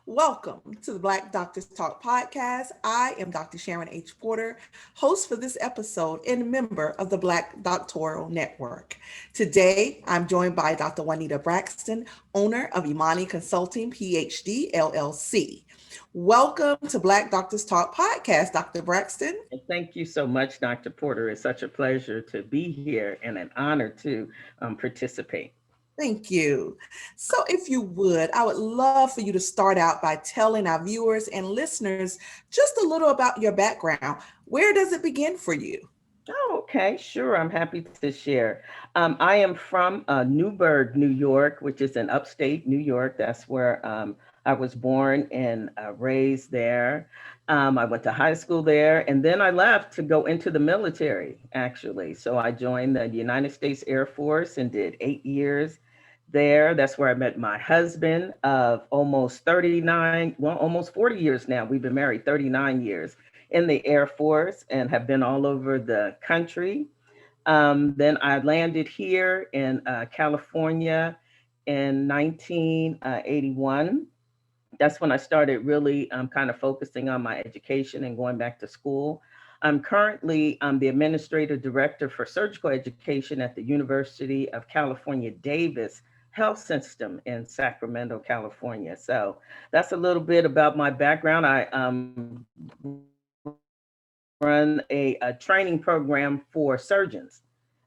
Welcome to the Black Doctors Talk podcast. I am Dr. Sharon H. Porter, host for this episode and member of the Black Doctoral Network. Today, I'm joined by Dr. Juanita Braxton, owner of Imani Consulting PhD LLC. Welcome to Black Doctors Talk podcast, Dr. Braxton. And thank you so much, Dr. Porter. It's such a pleasure to be here and an honor to participate. Thank you. So, if you would, I would love for you to start out by telling our viewers and listeners just a little about your background. Where does it begin for you? Oh, okay, sure. I'm happy to share. I am from Newburgh, New York, which is in upstate New York. That's where I was born and raised there. I went to high school there, and then I left to go into the military, actually. So I joined the United States Air Force and did 8 years there. That's where I met my husband of almost 39, well, almost 40 years now. We've been married 39 years in the Air Force and have been all over the country. Then I landed here in California in 1981. That's when I started really kind of focusing on my education and going back to school. I'm currently the administrative director for surgical education at the University of California, Davis Health System in Sacramento, California. So that's a little bit about my background. I run a training program for surgeons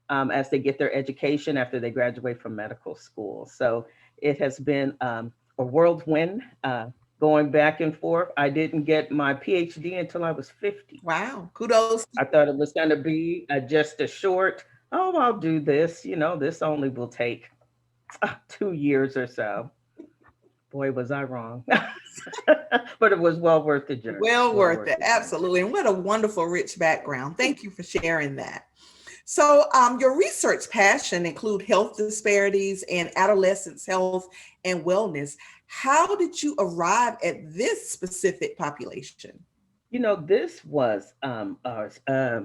as they get their education after they graduate from medical school. So it has been a whirlwind going back and forth. I didn't get my PhD until I was 50. Wow, kudos. I thought it was going to be just a short, oh, I'll do this. This only will take 2 years or so. Boy, was I wrong. But it was well worth the journey. Well worth it, absolutely. And what a wonderful, rich background. Thank you for sharing that. So your research passion include health disparities and adolescents' health and wellness. How did you arrive at this specific population? This was a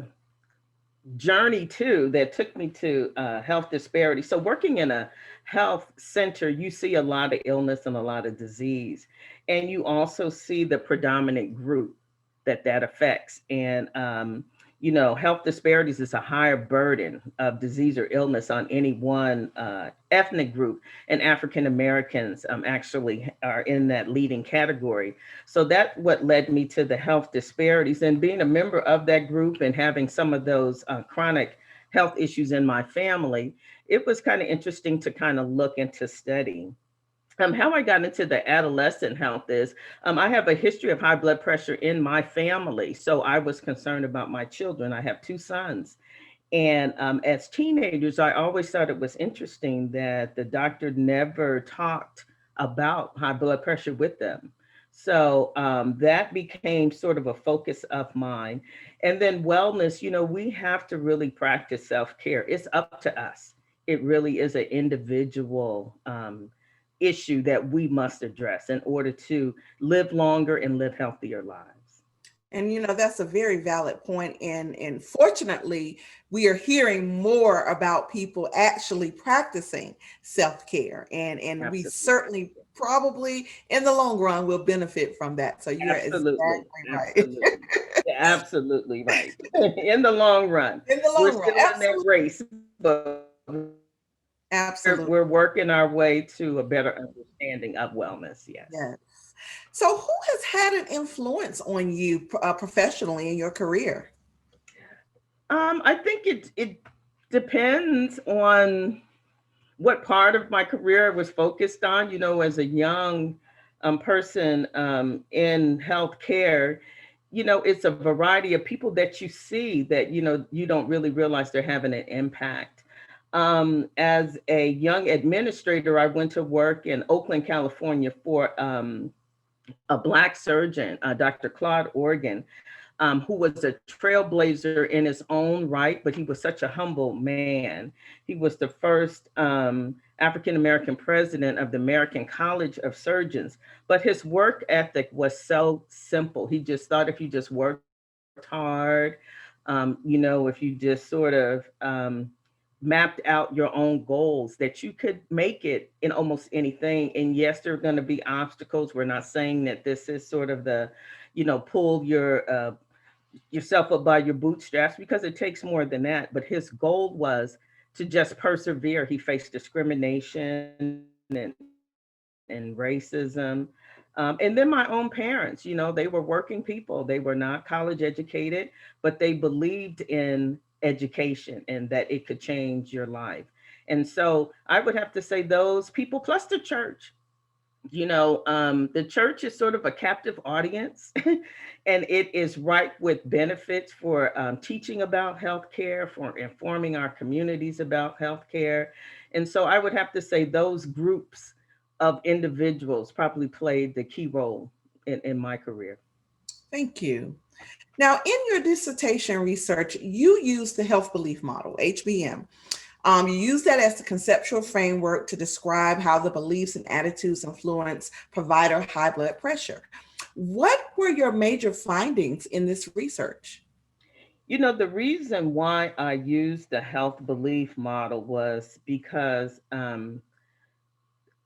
journey too that took me to health disparities. So working in a health center, you see a lot of illness and a lot of disease. And you also see the predominant group that affects. And health disparities is a higher burden of disease or illness on any one ethnic group, and African Americans actually are in that leading category. So that's what led me to the health disparities, and being a member of that group and having some of those chronic health issues in my family, it was kind of interesting to kind of look into studying. How I got into the adolescent health is I have a history of high blood pressure in my family. So I was concerned about my children. I have two sons. And as teenagers, I always thought it was interesting that the doctor never talked about high blood pressure with them. So that became sort of a focus of mine. And then wellness, we have to really practice self-care. It's up to us. It really is an individual issue that we must address in order to live longer and live healthier lives. And that's a very valid point. And fortunately, we are hearing more about people actually practicing self-care. And we certainly probably in the long run will benefit from that. So you're exactly right. Absolutely. Absolutely right. In the long run. In the long we're run. Still in that race, but absolutely. We're working our way to a better understanding of wellness. Yes. So who has had an influence on you professionally in your career? I think it depends on what part of my career I was focused on. As a young person in healthcare, it's a variety of people that you see that, you don't really realize they're having an impact. As a young administrator, I went to work in Oakland, California for a Black surgeon, Dr. Claude Organ, who was a trailblazer in his own right, but he was such a humble man. He was the first African-American president of the American College of Surgeons, but his work ethic was so simple. He just thought if you just worked hard, if you just sort of mapped out your own goals, that you could make it in almost anything. And yes, there are going to be obstacles. We're not saying that this is sort of the, pull yourself up by your bootstraps, because it takes more than that. But his goal was to just persevere. He faced discrimination and racism. And then my own parents, they were working people. They were not college educated, but they believed in education and that it could change your life. And so I would have to say those people, plus the church. The church is sort of a captive audience, and it is ripe with benefits for teaching about healthcare, for informing our communities about healthcare. And so I would have to say those groups of individuals probably played the key role in my career. Thank you. Now, in your dissertation research, you used the health belief model, HBM. You use that as the conceptual framework to describe how the beliefs and attitudes influence provider high blood pressure. What were your major findings in this research? The reason why I used the health belief model was because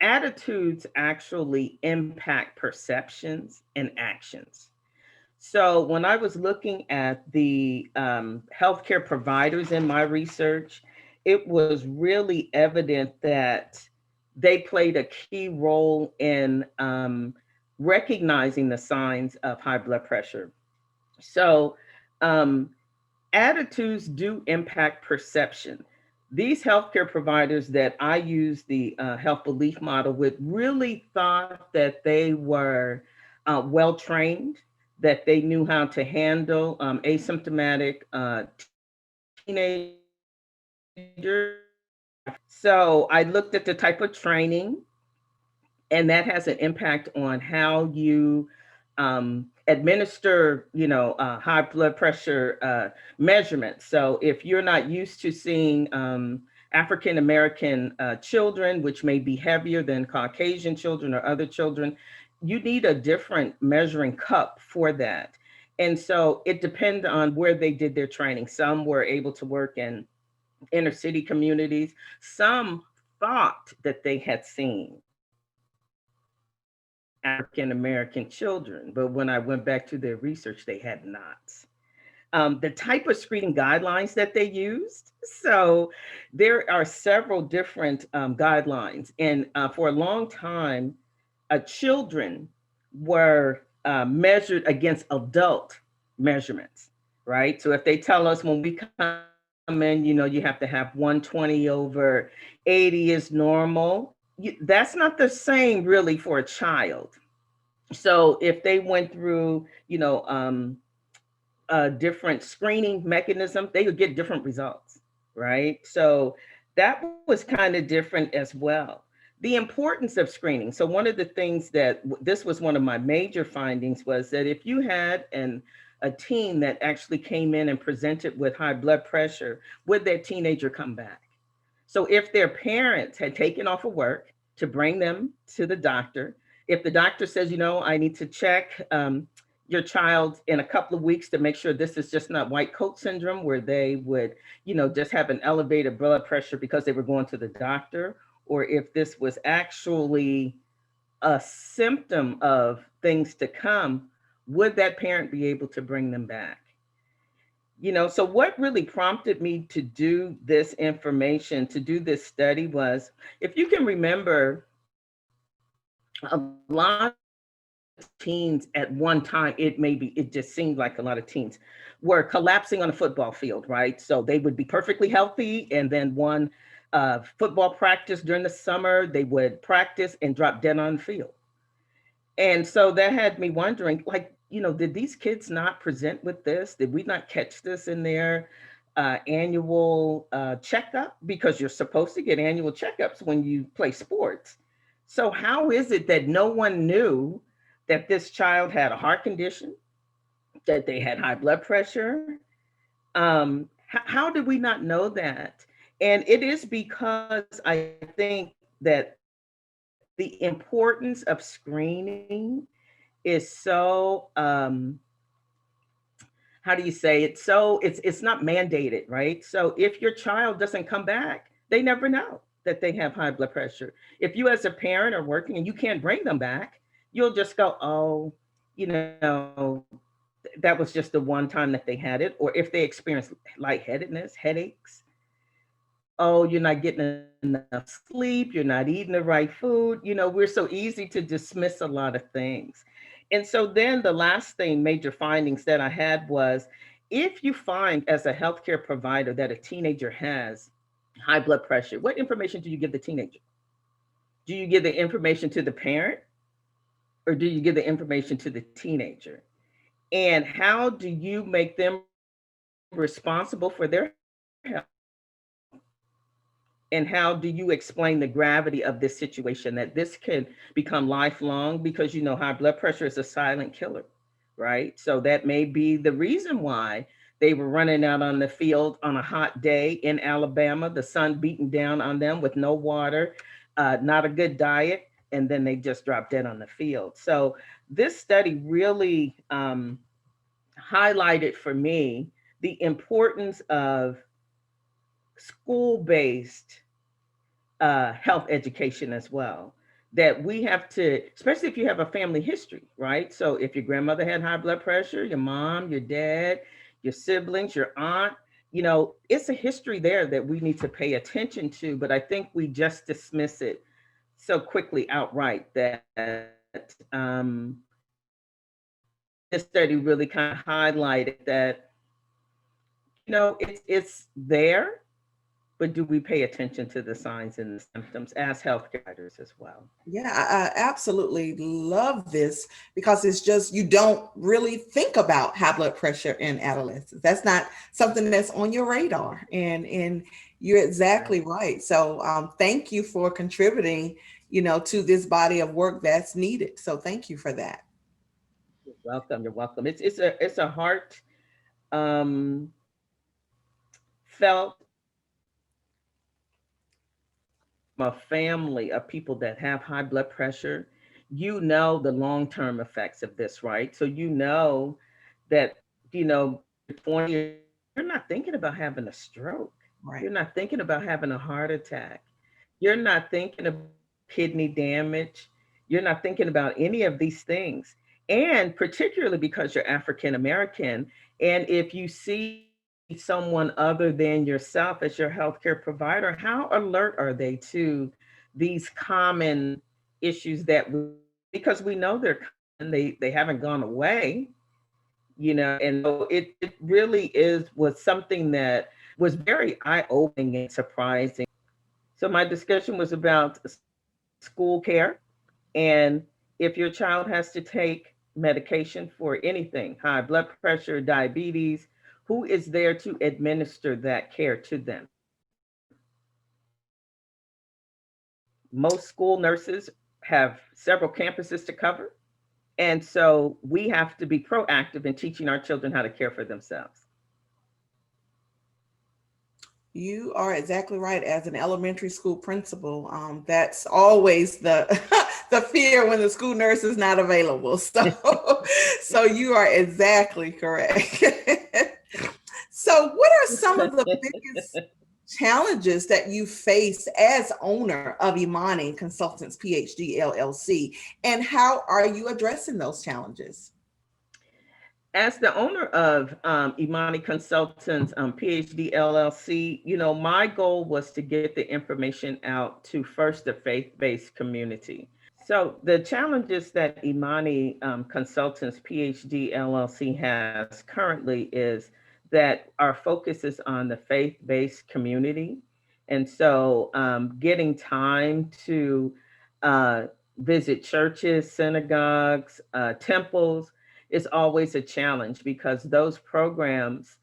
attitudes actually impact perceptions and actions. So when I was looking at the healthcare providers in my research, it was really evident that they played a key role in recognizing the signs of high blood pressure. So um, attitudes do impact perception. These healthcare providers that I use the health belief model with really thought that they were well trained, that they knew how to handle asymptomatic teenagers. So I looked at the type of training, and that has an impact on how you administer, high blood pressure measurements. So if you're not used to seeing African American children, which may be heavier than Caucasian children or other children, you need a different measuring cup for that. And so it depends on where they did their training. Some were able to work in inner city communities. Some thought that they had seen African American children, but when I went back to their research, they had not. The type of screening guidelines that they used. So there are several different guidelines. And for a long time, children were measured against adult measurements, right? So if they tell us when we come in, you have to have 120/80 is normal. That's not the same really for a child. So if they went through, a different screening mechanism, they would get different results, right? So that was kind of different as well. The importance of screening. So one of the things that this was one of my major findings was that if you had a teen that actually came in and presented with high blood pressure, would that teenager come back? So if their parents had taken off of work to bring them to the doctor, if the doctor says, I need to check your child in a couple of weeks to make sure this is just not white coat syndrome, where they would, just have an elevated blood pressure because they were going to the doctor, or if this was actually a symptom of things to come, would that parent be able to bring them back? So what really prompted me to do this information, to do this study was, if you can remember, a lot of teens at one time, it just seemed like a lot of teens were collapsing on a football field, right? So they would be perfectly healthy, and then one football practice during the summer, they would practice and drop dead on the field. And so that had me wondering, like, did these kids not present with this? Did we not catch this in their annual checkup? Because you're supposed to get annual checkups when you play sports. So how is it that no one knew that this child had a heart condition, that they had high blood pressure? How did we not know that? And it is because I think that the importance of screening is so how do you say it? So it's not mandated, right? So if your child doesn't come back, they never know that they have high blood pressure. If you as a parent are working and you can't bring them back, you'll just go, oh, you know, that was just the one time that they had it. Or if they experience lightheadedness, headaches, oh, you're not getting enough sleep, you're not eating the right food. We're so easy to dismiss a lot of things. And so then the last thing, major findings that I had was, if you find as a healthcare provider that a teenager has high blood pressure, what information do you give the teenager? Do you give the information to the parent, or do you give the information to the teenager? And how do you make them responsible for their health? And how do you explain the gravity of this situation, that this can become lifelong, because high blood pressure is a silent killer, right? So that may be the reason why they were running out on the field on a hot day in Alabama, the sun beating down on them with no water, not a good diet, and then they just dropped dead on the field. So this study really highlighted for me the importance of school-based health education as well. That we have to, especially if you have a family history, right? So if your grandmother had high blood pressure, your mom, your dad, your siblings, your aunt, it's a history there that we need to pay attention to. But I think we just dismiss it so quickly outright that this study really kind of highlighted that, it's there, but do we pay attention to the signs and the symptoms as healthcare providers as well? Yeah, I absolutely love this because it's just, you don't really think about high blood pressure in adolescence. That's not something that's on your radar. And you're exactly Right. right. So thank you for contributing, to this body of work that's needed. So thank you for that. You're welcome. You're welcome. It's a heart um, felt from a family of people that have high blood pressure. The long term effects of this, right? So that you're 20, you're not thinking about having a stroke. Right. You're not thinking about having a heart attack. You're not thinking about kidney damage. You're not thinking about any of these things. And particularly because you're African American, and if you see someone other than yourself as your healthcare provider, how alert are they to these common issues because we know they're common, they haven't gone away, and so it really was something that was very eye-opening and surprising. So my discussion was about school care, and if your child has to take medication for anything, high blood pressure, diabetes, who is there to administer that care to them? Most school nurses have several campuses to cover. And so we have to be proactive in teaching our children how to care for themselves. You are exactly right. As an elementary school principal, that's always the the fear when the school nurse is not available. So you are exactly correct. So, what are some of the biggest challenges that you face as owner of Imani Consultants PhD LLC, and how are you addressing those challenges? As the owner of Imani Consultants PhD LLC, my goal was to get the information out to first the faith-based community. So the challenges that Imani Consultants PhD LLC has currently is that our focus is on the faith-based community. And so getting time to uh, visit churches, synagogues, temples is always a challenge because those programs,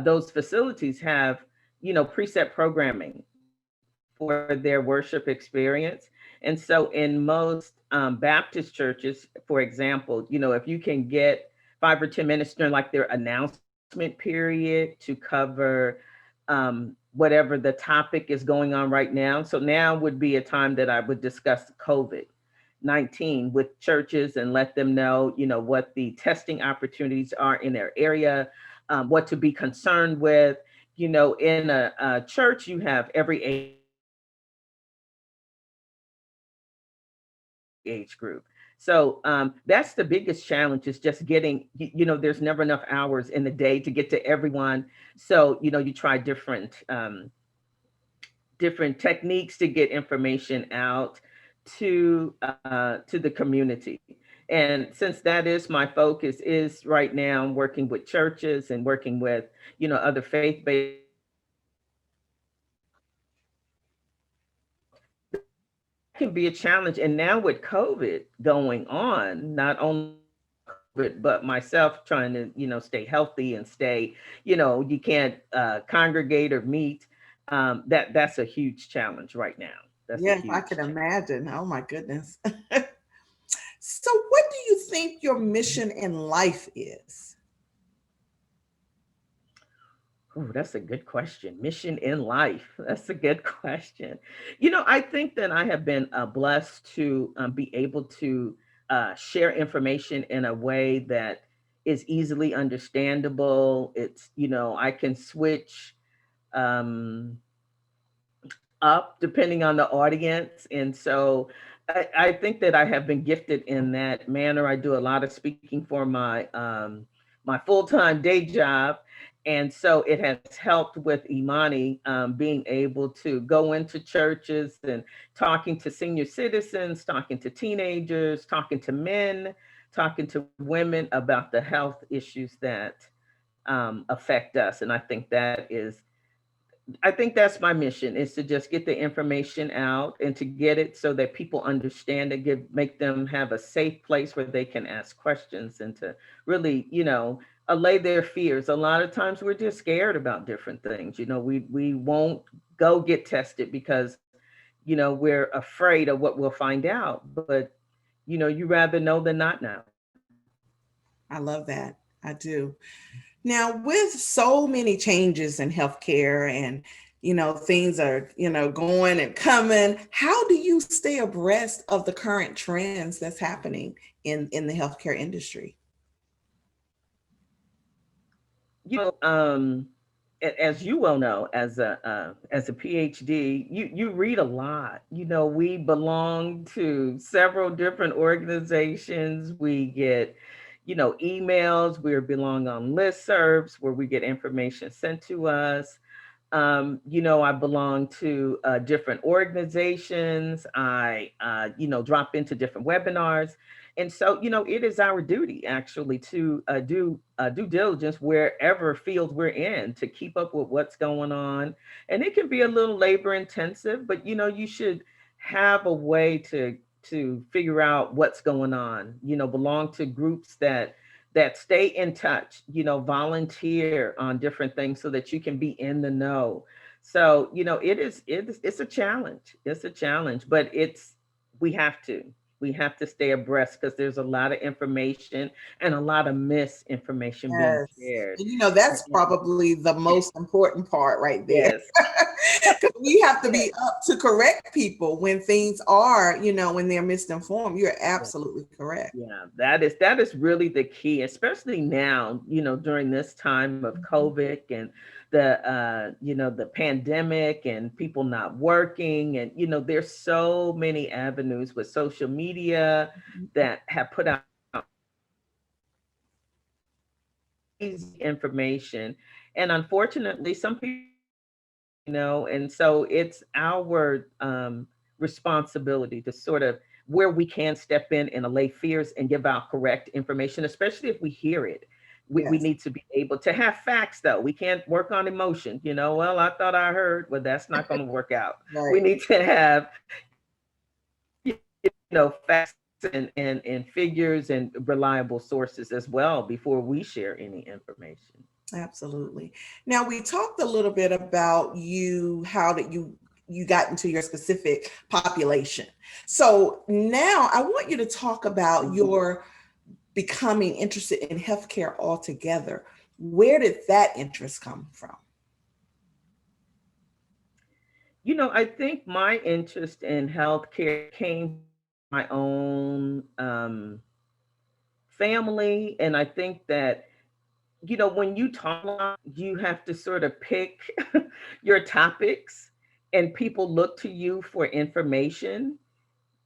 those facilities have, preset programming for their worship experience. And so in most Baptist churches, for example, if you can get 5 or 10 minutes during like their announcement period to cover whatever the topic is going on right now. So now would be a time that I would discuss COVID-19 with churches and let them know, what the testing opportunities are in their area, what to be concerned with. In a church, you have every age group. So that's the biggest challenge, is just getting, there's never enough hours in the day to get to everyone. So, you try different techniques to get information out to the community. And since that is my focus, is right now working with churches and working with, other faith-based, can be a challenge. And now with COVID going on, not only but myself trying to, stay healthy and stay, you can't congregate or meet. That's a huge challenge right now. That's a Yes, I huge can challenge. imagine. Oh my goodness. So, what do you think your mission in life is? Oh, that's a good question. Mission in life. That's a good question. I think that I have been blessed to be able to share information in a way that is easily understandable. I can switch um, up depending on the audience. And so I think that I have been gifted in that manner. I do a lot of speaking for my full-time day job. And so it has helped with Imani being able to go into churches and talking to senior citizens, talking to teenagers, talking to men, talking to women about the health issues that affect us. And I think that's my mission, is to just get the information out and to get it so that people understand it, make them have a safe place where they can ask questions, and to really, allay their fears. A lot of times we're just scared about different things. We won't go get tested because, we're afraid of what we'll find out. But, you rather know than not know. I love that. I do. Now, with so many changes in healthcare and things are going and coming, how do you stay abreast of the current trends that's happening in the healthcare industry? Um, as you well know, as a PhD, you read a lot. We belong to several different organizations. We get, emails. We belong on listservs where we get information sent to us. I belong to different organizations. I, drop into different webinars. And so, it is our duty actually to do due diligence wherever field we're in, to keep up with what's going on. And it can be a little labor intensive, but, you should have a way to figure out what's going on. Belong to groups that stay in touch, volunteer on different things so that you can be in the know. So, it's a challenge. It's a challenge, but we have to. We have to stay abreast because there's a lot of information and a lot of misinformation being Yes. shared. And that's probably the most important part right there. Yes. Because we have to be up to correct people when things are, when they're misinformed. You're Yeah. absolutely correct. Yeah, that is really the key, especially now, during this time of Mhm. COVID and the pandemic and people not working. And, there's so many avenues with social media that have put out easy information. And unfortunately, some people, and so it's our responsibility to sort of, where we can, step in and allay fears and give out correct information, especially if we hear it. We Yes. need to be able to have facts, though. We can't work on emotion. Well, I thought I heard. Well, that's not going to work out. We Right. need to have, facts and figures and reliable sources as well before we share any information. Absolutely. Now we talked a little bit about how did you got into your specific population. So now I want you to talk about your becoming interested in healthcare altogether. Where did that interest come from? I think my interest in healthcare came from my own family. And I think that when you talk, you have to sort of pick your topics, and people look to you for information.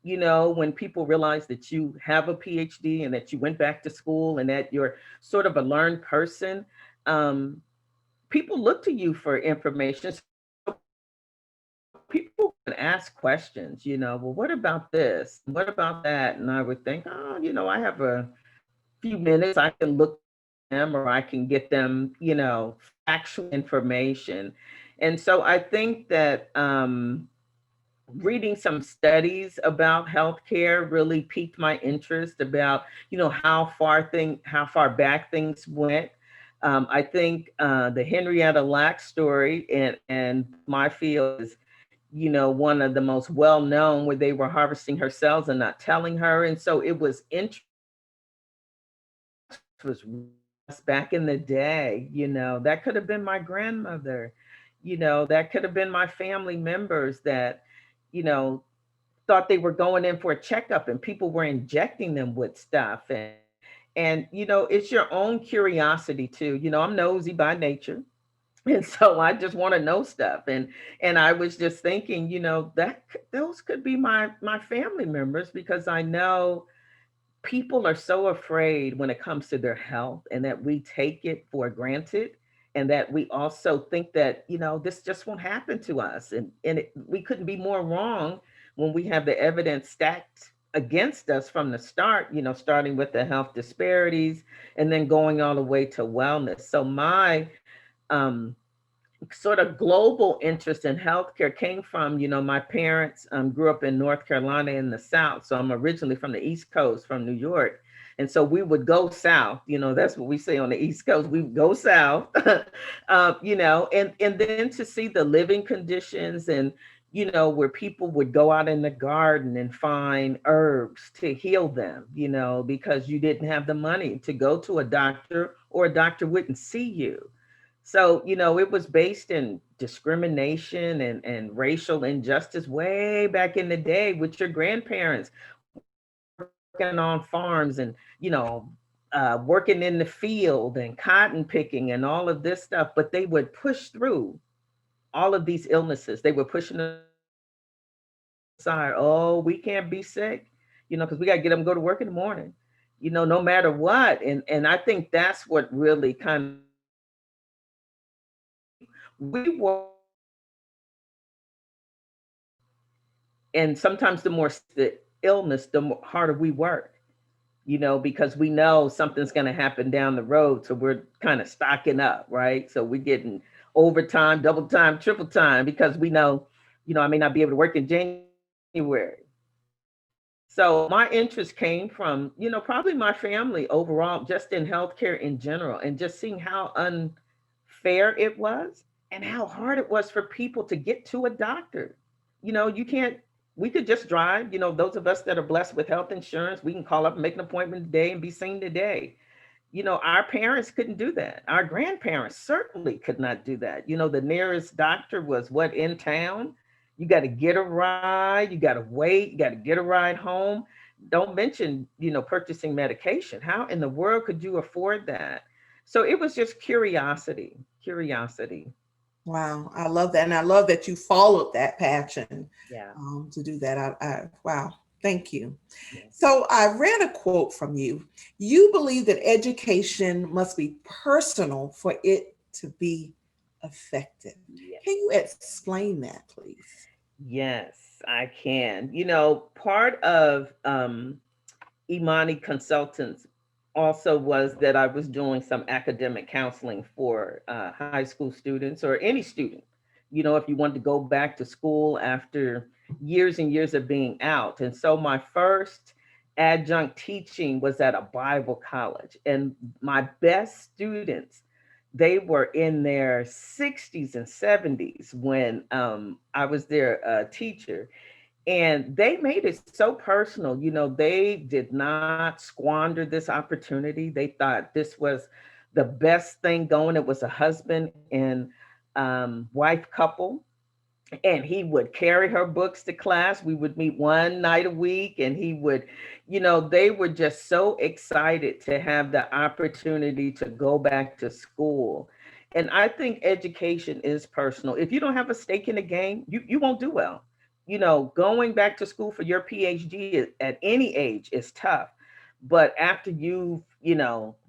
When people realize that you have a PhD and that you went back to school and that you're sort of a learned person, um, people look to you for information. So people would ask questions, well, what about this? What about that? And I would think, oh, I have a few minutes. I can look them, or I can get them, factual information. And so I think that reading some studies about healthcare really piqued my interest about, how far back things went. I think the Henrietta Lack story and my field is, one of the most well known, where they were harvesting her cells and not telling her. And so it was interesting. Was back in the day, that could have been my grandmother, that could have been my family members that, you know, thought they were going in for a checkup and people were injecting them with stuff. And it's your own curiosity too. I'm nosy by nature. And so I just want to know stuff. And I was just thinking, that those could be my family members, because I know people are so afraid when it comes to their health, and that we take it for granted, and that we also think that this just won't happen to us, and we couldn't be more wrong when we have the evidence stacked against us from the start, starting with the health disparities and then going all the way to wellness. So my um, sort of global interest in healthcare came from, my parents grew up in North Carolina in the South. So I'm originally from the East Coast, from New York. And so we would go south, that's what we say on the East Coast. We would go south, and then to see the living conditions, and, where people would go out in the garden and find herbs to heal them, because you didn't have the money to go to a doctor, or a doctor wouldn't see you. So, it was based in discrimination and racial injustice way back in the day, with your grandparents working on farms, and, working in the field and cotton picking and all of this stuff. But they would push through all of these illnesses. They were pushing aside, oh, we can't be sick, because we got to get them to go to work in the morning, no matter what. And I think that's what really kind of, we were, and sometimes the more the illness, the more, harder we work, because we know something's going to happen down the road. So we're kind of stocking up, right? So we're getting overtime, double time, triple time, because we know, I may not be able to work in January. So my interest came from, probably my family overall, just in healthcare in general, and just seeing how unfair it was, and how hard it was for people to get to a doctor. You can't, we could just drive, those of us that are blessed with health insurance, we can call up and make an appointment today and be seen today. Our parents couldn't do that. Our grandparents certainly could not do that. The nearest doctor was what, in town? You got to get a ride, you got to wait, you got to get a ride home. Don't mention, purchasing medication. How in the world could you afford that? So it was just curiosity, curiosity. Wow, I love that. And I love that you followed that passion Yeah. to do that. Wow, thank you. Yes. So I read a quote from you. You believe that education must be personal for it to be effective. Yes. Can you explain that, please? Yes, I can. Part of Imani Consultants also was that I was doing some academic counseling for high school students, or any student. If you wanted to go back to school after years and years of being out. And so my first adjunct teaching was at a Bible college, and my best students, they were in their 60s and 70s when I was their teacher, and they made it so personal. They did not squander this opportunity. They thought this was the best thing going. It was a husband and wife couple, and he would carry her books to class. We would meet one night a week, and he would, they were just so excited to have the opportunity to go back to school. And I think education is personal. If you don't have a stake in the game, you won't do well. Going back to school for your PhD at any age is tough. But after you've,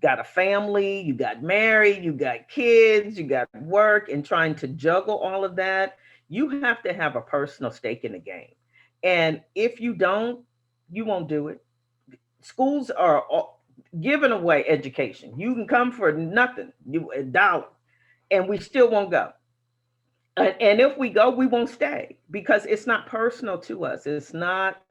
got a family, you got married, you got kids, you got work, and trying to juggle all of that, you have to have a personal stake in the game. And if you don't, you won't do it. Schools are giving away education. You can come for nothing, $1, and we still won't go. And if we go, we won't stay because it's not personal to us. It's not,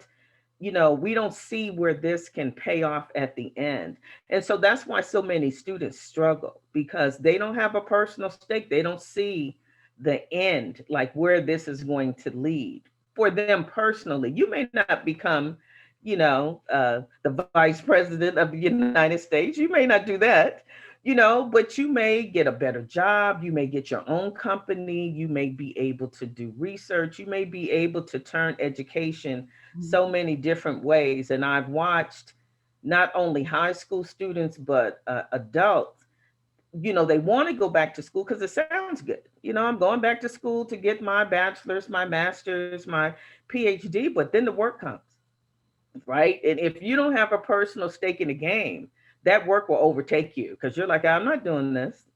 we don't see where this can pay off at the end. And so that's why so many students struggle, because they don't have a personal stake. They don't see the end, like where this is going to lead for them personally. You may not become, the vice president of the United States. You may not do that, but you may get a better job. You may get your own company. You may be able to do research. You may be able to turn education so many different ways. And I've watched not only high school students, but adults, they want to go back to school because it sounds good. I'm going back to school to get my bachelor's, my master's, my PhD, but then the work comes, right? And if you don't have a personal stake in the game, that work will overtake you because you're like, I'm not doing this.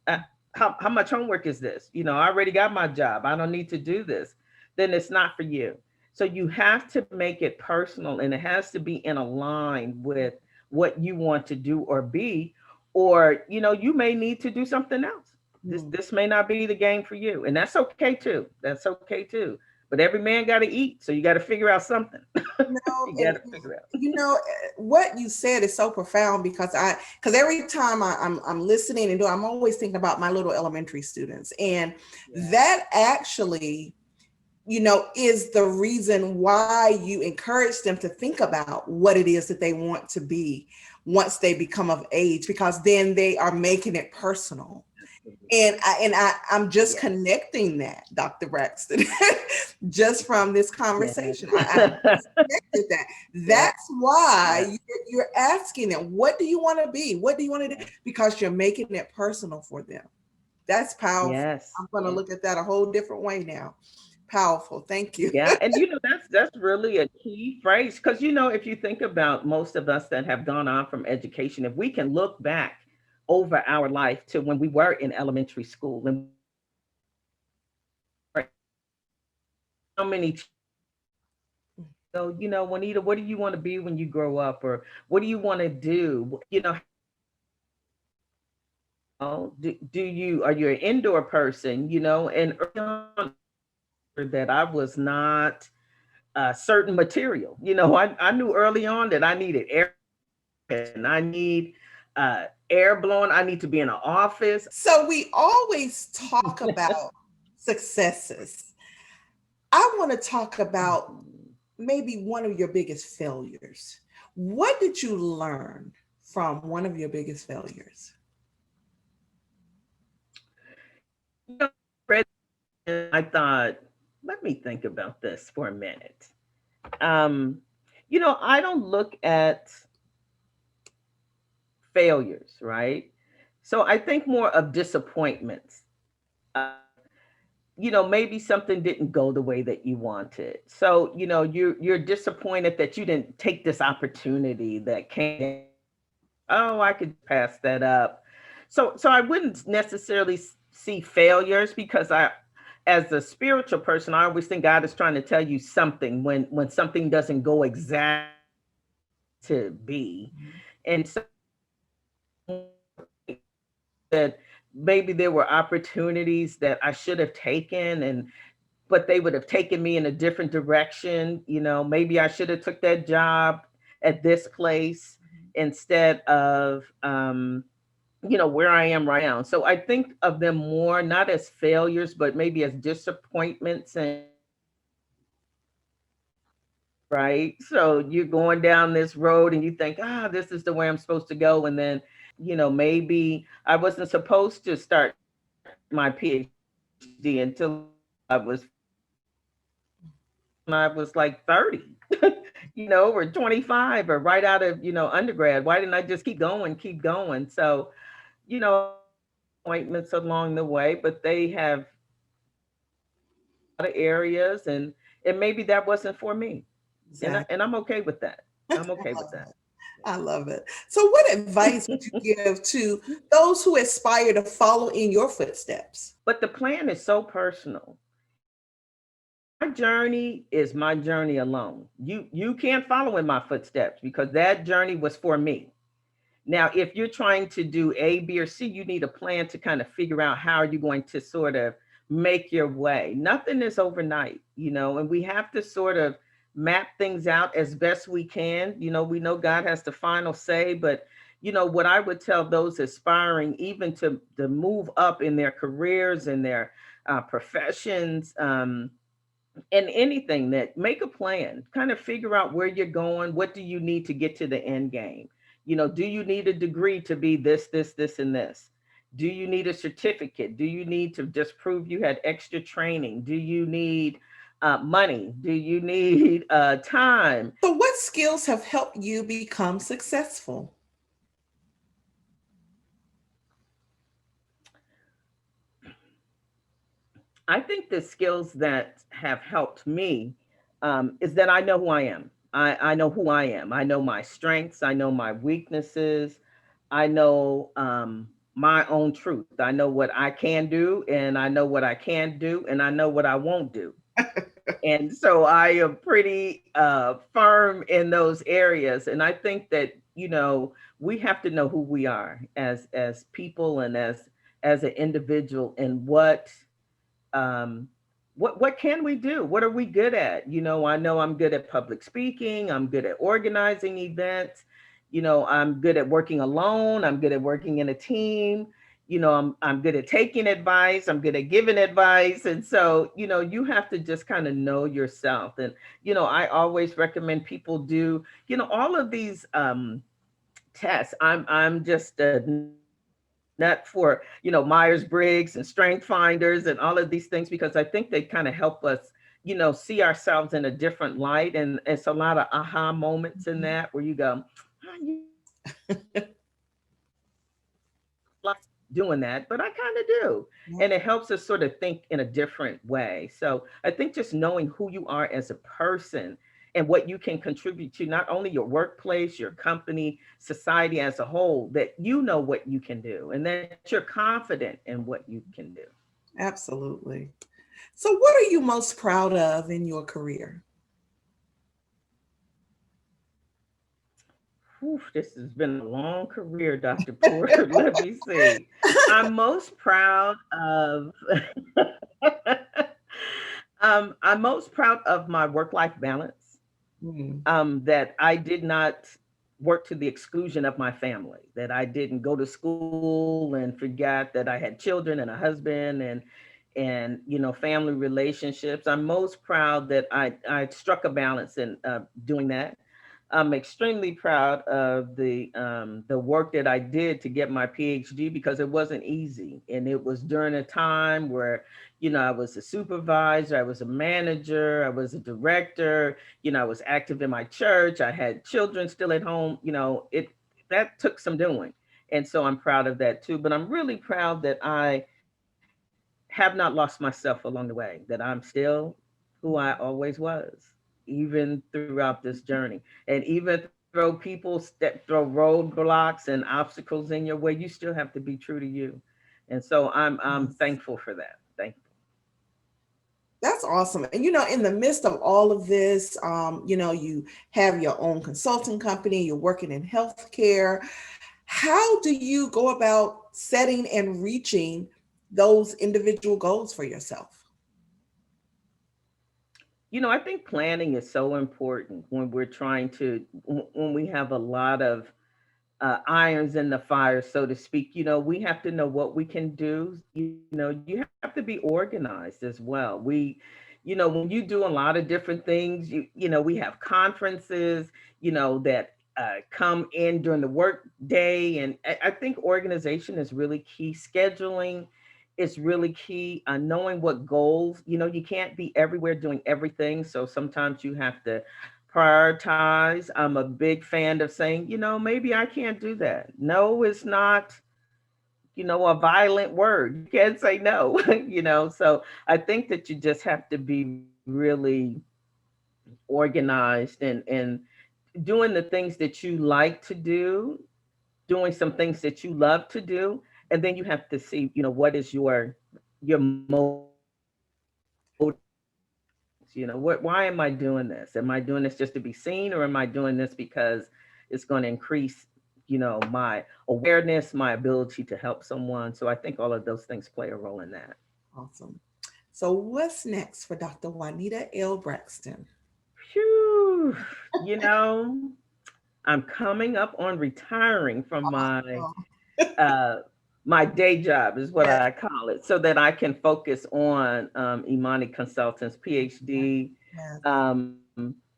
How much homework is this? I already got my job. I don't need to do this. Then it's not for you. So you have to make it personal, and it has to be in a line with what you want to do or be, or you may need to do something else. This may not be the game for you, and that's okay too. That's okay too. But every man got to eat, so you got to figure out something. You got to figure out. What you said is so profound because every time I'm listening and I'm always thinking about my little elementary students, and that actually, is the reason why you encourage them to think about what it is that they want to be once they become of age, because then they are making it personal. And I'm just connecting that, Dr. Braxton, just from this conversation. I connected that. That's why you're asking them, what do you want to be? What do you want to do? Because you're making it personal for them. That's powerful. Yes. I'm going to look at that a whole different way now. Powerful. Thank you. Yeah. And that's really a key phrase. Because if you think about most of us that have gone on from education, if we can look back over our life to when we were in elementary school, and how many, Juanita, what do you want to be when you grow up? Or what do you want to do? Do you, are you an indoor person? And early on, that I was not a certain material. I knew early on that I needed air, and I need air blowing. I need to be in an office. So we always talk about successes. I want to talk about maybe one of your biggest failures. What did you learn from one of your biggest failures? I thought, let me think about this for a minute. I don't look at failures, right? So I think more of disappointments. Maybe something didn't go the way that you wanted. So, you're disappointed that you didn't take this opportunity that came. Oh, I could pass that up. So I wouldn't necessarily see failures, because as a spiritual person, I always think God is trying to tell you something when something doesn't go exactly to be. And so that maybe there were opportunities that I should have taken, but they would have taken me in a different direction. Maybe I should have took that job at this place instead of where I am right now. So I think of them more not as failures, but maybe as disappointments. And right, so you're going down this road and you think, this is the way I'm supposed to go, and then maybe I wasn't supposed to start my PhD until I was I was like 30, or 25 or right out of, undergrad. Why didn't I just keep going? So, appointments along the way, but they have a lot of areas and maybe that wasn't for me. Exactly. And I'm okay with that. I'm I okay with love that. it. I love it. So, what advice would you give to those who aspire to follow in your footsteps? But the plan is so personal. My journey is my journey alone. You can't follow in my footsteps because that journey was for me. Now, if you're trying to do A, B, or C, you need a plan to kind of figure out how are you going to sort of make your way. Nothing is overnight, and we have to sort of map things out as best we can. We know God has the final say, but what I would tell those aspiring even to move up in their careers and their professions, and anything, that make a plan, kind of figure out where you're going. What do you need to get to the end game? Do you need a degree to be this, and this? Do you need a certificate? Do you need to just prove you had extra training? Do you need money? Do you need time? So, what skills have helped you become successful? I think the skills that have helped me is that I know who I am. I know who I am. I know my strengths. I know my weaknesses. I know my own truth. I know what I can do, and I know what I can't do, and I know what I won't do. And so I am pretty firm in those areas. And I think that we have to know who we are as people and as an individual, and um, what can we do? What are we good at? I know I'm good at public speaking. I'm good at organizing events. I'm good at working alone. I'm good at working in a team. I'm good at taking advice. I'm good at giving advice. And so, you have to just kind of know yourself. And, I always recommend people do, all of these tests. I'm just a nut for, Myers-Briggs and Strength Finders and all of these things, because I think they kind of help us, see ourselves in a different light. And it's a lot of aha moments in Mhm. that where you go, like doing that, but I kind of do. Yeah, And it helps us sort of think in a different way. So I think just knowing who you are as a person and what you can contribute to not only your workplace, your company, society as a whole, that you know what you can do and that you're confident in what you can do. absolutely. So, what are you most proud of in your career? Whew, this has been a long career, Dr. Porter. Let me see. I'm most proud of I'm most proud of my work-life balance. Mm, That I did not work to the exclusion of my family, that I didn't go to school and forget that I had children and a husband and family relationships. I'm most proud that I struck a balance in doing that. I'm extremely proud of the work that I did to get my PhD because it wasn't easy, and it was during a time where I was a supervisor, I was a manager, I was a director, I was active in my church, I had children still at home. It that took some doing, and so I'm proud of that too. But I'm really proud that I have not lost myself along the way, that I'm still who I always was, even throughout this journey. And even throw people that throw roadblocks and obstacles in your way, you still have to be true to you. And so I'm yes. thankful for that. Thankful. That's awesome. And in the midst of all of this, you have your own consulting company, you're working in healthcare. How do you go about setting and reaching those individual goals for yourself? I think planning is so important when we're trying to, when we have a lot of irons in the fire, so to speak. We have to know what we can do. You have to be organized as well. When you do a lot of different things, we have conferences, that come in during the work day. And I think organization is really key. Scheduling It's really key. Knowing what goals, you can't be everywhere doing everything. So sometimes you have to prioritize. I'm a big fan of saying, maybe I can't do that. No, it's not, a violent word. You can't say no, So I think that you just have to be really organized and doing the things that you like to do, doing some things that you love to do, and then you have to see, what is your motivations. Why am I doing this? Am I doing this just to be seen, or am I doing this because it's going to increase, my awareness, my ability to help someone? So I think all of those things play a role in that. Awesome. So what's next for Dr. Juanita L. Braxton? Phew, you know, I'm coming up on retiring from Oh, uh, my day job, is what yes, I call it, so that I can focus on Imani Consultants PhD. yes,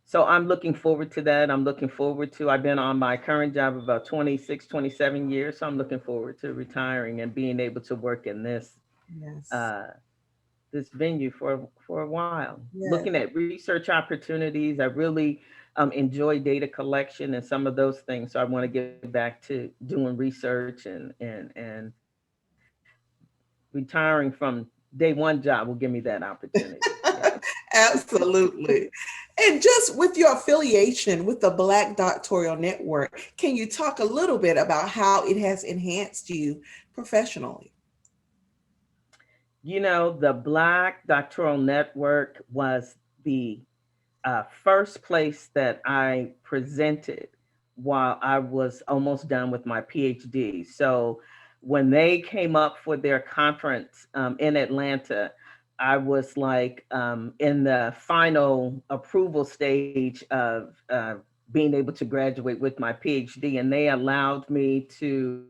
So I'm looking forward to that. I'm looking forward to, I've been on my current job about 26, 27 years. So I'm looking forward to retiring and being able to work in yes, uh, this venue for a while. yes. Looking at research opportunities, I really enjoy data collection and some of those things. So I want to get back to doing research and retiring from day one job will give me that opportunity. Yeah. Absolutely. And just with your affiliation with the Black Doctoral Network, can you talk a little bit about how it has enhanced you professionally? The Black Doctoral Network was the first place that I presented while I was almost done with my PhD. So when they came up for their conference in Atlanta, I was like in the final approval stage of being able to graduate with my PhD, and they allowed me to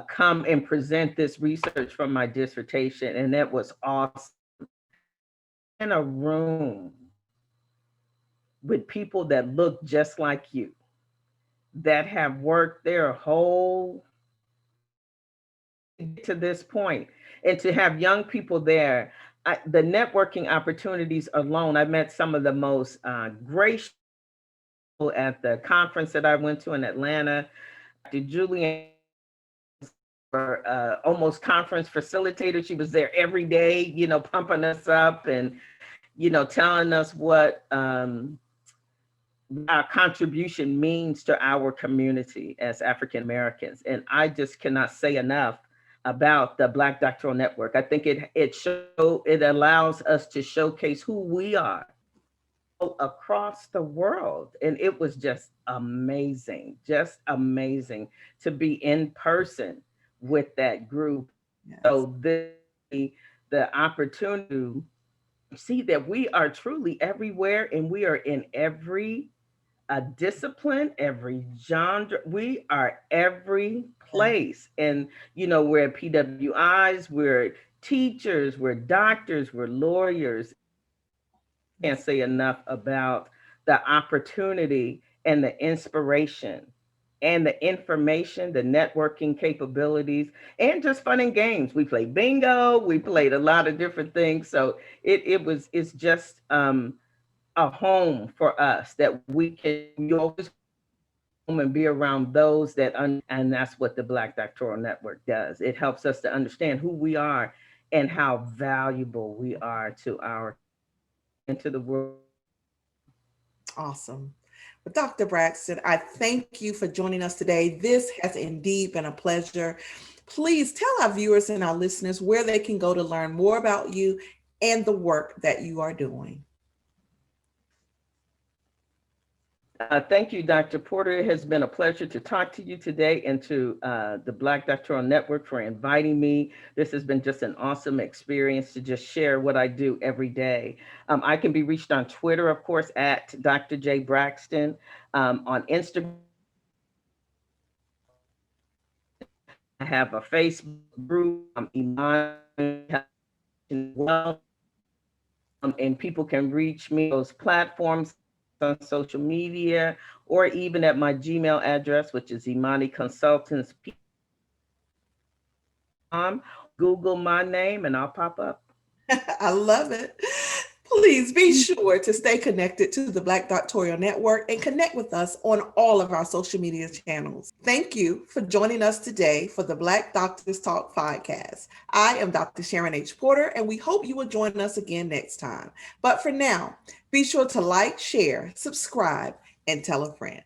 come and present this research from my dissertation, and that was awesome. In a room with people that look just like you, that have worked their whole to get to this point, and to have young people there. The networking opportunities alone, I met some of the most gracious people at the conference that I went to in Atlanta. Dr. Julian, almost conference facilitator. She was there every day, pumping us up and, telling us what our contribution means to our community as African Americans. And I just cannot say enough about the Black Doctoral Network. I think it allows us to showcase who we are across the world. And it was just amazing to be in person with that group. Yes, So the opportunity to see that we are truly everywhere, and we are in every discipline, every genre. We are every yes, place. And, we're PWIs, we're teachers, we're doctors, we're lawyers. Can't yes, say enough about the opportunity and the inspiration and the information, the networking capabilities, and just fun and games. We played bingo, we played a lot of different things. So it's just a home for us that you always home and be around those and that's what the Black Doctoral Network does. It helps us to understand who we are and how valuable we are to our and to the world. awesome. Well, Dr. Braxton, I thank you for joining us today. This has indeed been a pleasure. Please tell our viewers and our listeners where they can go to learn more about you and the work that you are doing. Thank you, Dr. Porter. It has been a pleasure to talk to you today, and to the Black Doctoral Network for inviting me. This has been just an awesome experience to just share what I do every day. I can be reached on Twitter, of course, at Dr. J. Braxton, on Instagram. I have a Facebook group, Imani, well, and people can reach me those platforms on social media, or even at my Gmail address, which is Imani Consultants Google my name and I'll pop up. I love it. Please be sure to stay connected to the Black Doctoral Network and connect with us on all of our social media channels. Thank you for joining us today for the Black Doctors Talk podcast. I am Dr. Sharon H. Porter, and we hope you will join us again next time. But for now, be sure to like, share, subscribe, and tell a friend.